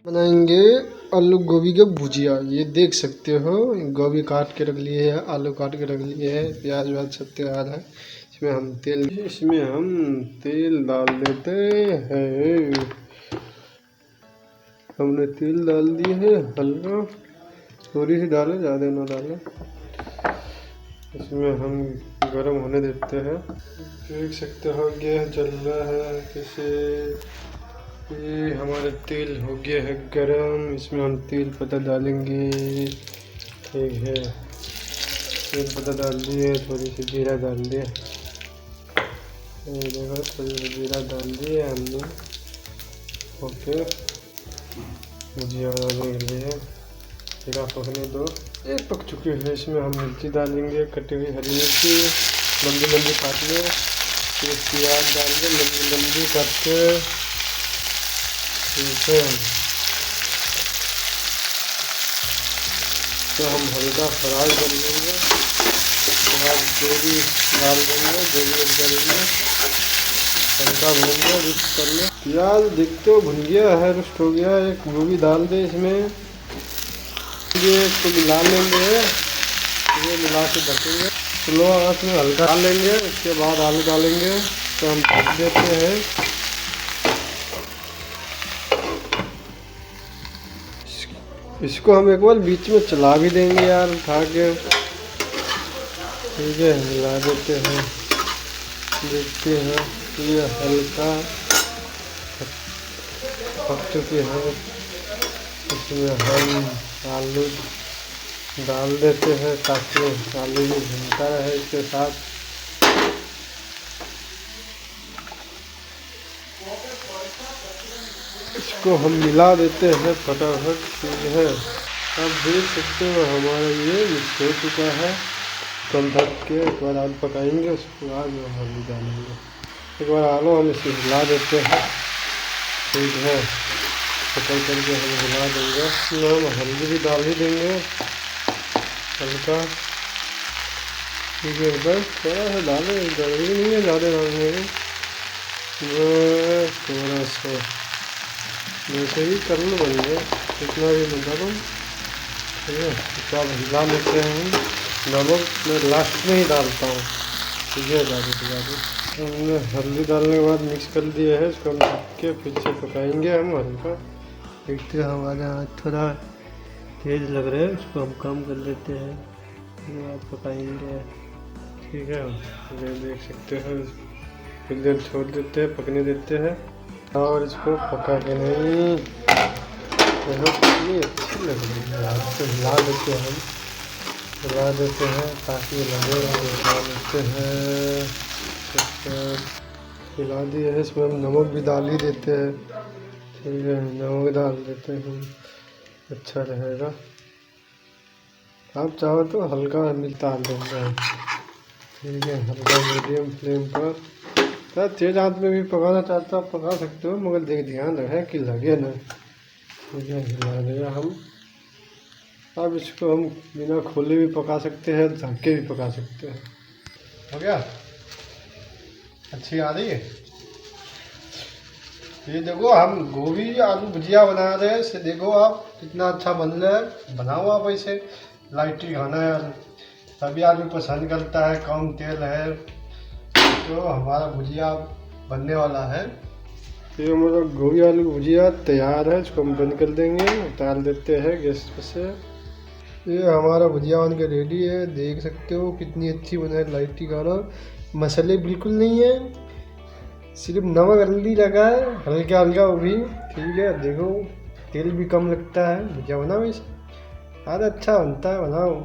बनाएंगे आलू गोभी का भुजिया। ये देख सकते हो, गोभी काट के रख लिए है, आलू काट के रख लिए है, प्याज व्याज सब तैयार है। इसमें हम तेल डाल देते हैं। हमने तेल डाल दिए है, हल्का थोड़ी सी डालें, ज़्यादा ना डालें। इसमें हम गरम होने देते हैं। देख सकते हो गैस जल रहा है कैसे। ये हमारा तेल हो गया है गरम। इसमें हम तेल पत्ता डालेंगे। ठीक है, तेल पत्ता डाल दिए, थोड़ी सी जीरा डाल दिए। देखो थोड़ी सी जीरा डाल दिए हमने। ओके, भुजिया बनाने के लिए जीरा पकने दो। ये पक चुके हैं। इसमें हम मिर्ची डालेंगे, कटी हुई हरी मिर्ची लंबी लंबी काट ले। फिर प्याज डाल के लंबी लंबी काट के, ठीक है, तो हम हल्का फ्राई कर लेंगे। प्याज जो भी डाल देंगे, जो भी डालेंगे हल्का भून गया, रुस्ट कर ले। प्याज देखते हो भुन गया है, रुस्ट हो गया। एक गोभी डाल दे इसमें, ये इसको मिला लेंगे। ये मिला के ढकेंगे, स्लो आंच में हल्का डाल लेंगे। उसके बाद आलू डालेंगे, तो हम ढक देते हैं। इसको हम एक बार बीच में चला भी देंगे यार, उठा के। ठीक है, मिला देते हैं। देखते हैं ये हल्का पक चुके हैं। इसमें हम आलू डाल देते हैं ताकि आलू भी भुनता रहे इसके साथ। इसको हम मिला देते हैं फटाफट। ठीक है, अब देख सकते हो हमारा ये मिक्स हो चुका है। तो हम ढक के एक बार आलू पकाएंगे, उसके बाद हम आलू डालेंगे। एक बार आलू हम इसे हिला देते हैं। ठीक है, पकड़ करके हम हिला देंगे। हम हल्दी भी डाल ही देंगे हल्का। ठीक है, बस थोड़ा सा डालें, जरूरी नहीं है ज़्यादा डालने में, बस थोड़ा सा वैसे ही कर लो बन गए, इतना भी नहीं डालो। ठीक है, इसको अब हिला लेते हैं। नमक मैं लास्ट में ही डालता हूँ। ठीक है, ज़्यादा से ज़्यादा हमने हल्दी डालने के बाद मिक्स कर दिया है। इसको हम ढक के फिर से पकाएंगे हम हल्का। देखते हैं हमारे हाथ थोड़ा तेज़ लग रहा है, इसको हम कम कर लेते हैं, फिर बाद पकाएंगे। ठीक है, ये देख सकते हैं। कुछ देर छोड़ देते हैं, पकने देते हैं। और इसको पका के नहीं, कितनी अच्छी लग रही है यार। इसको हिला देते हैं, हम हिला देते हैं ताकि लगे। हिला देते हैं, हिला दिए है। इसमें हम नमक भी डाल ही देते हैं। ठीक है, नमक डाल देते हैं, अच्छा रहेगा। आप चाहो तो हल्का मिर्च डाल देंगे। ठीक है, हल्का मीडियम फ्लेम पर। तो तेज आंच में भी पकाना चाहते हो आप पका सकते हो, मगर ध्यान रखें कि लगे ना। ठीक है, हिला दिया हम। अब इसको हम बिना खोले भी पका सकते हैं, ढक के भी पका सकते हैं। हो गया, अच्छी आ रही है। ये देखो हम गोभी आलू भुजिया बना रहे हैं। इसे देखो आप कितना अच्छा बन रहा है। बनाओ आप ऐसे, लाइटी खाना है तभी आदमी पसंद करता है। कम तेल है, तो हमारा भुजिया बनने वाला है। ये हमारा गोभी आलू भुजिया तैयार है। इसको हम बंद कर देंगे, उतार देते हैं गैस से। ये हमारा भुजिया बन के रेडी है। देख सकते हो कितनी अच्छी बना है, लाइटी खाना। मसाले बिल्कुल नहीं है, सिर्फ नमक हल्दी लगा है, हल्का हल्का वो भी। ठीक है, देखो तेल भी कम लगता है। भुजिया बनाओ इसे, आज अच्छा बनता है, बनाओ।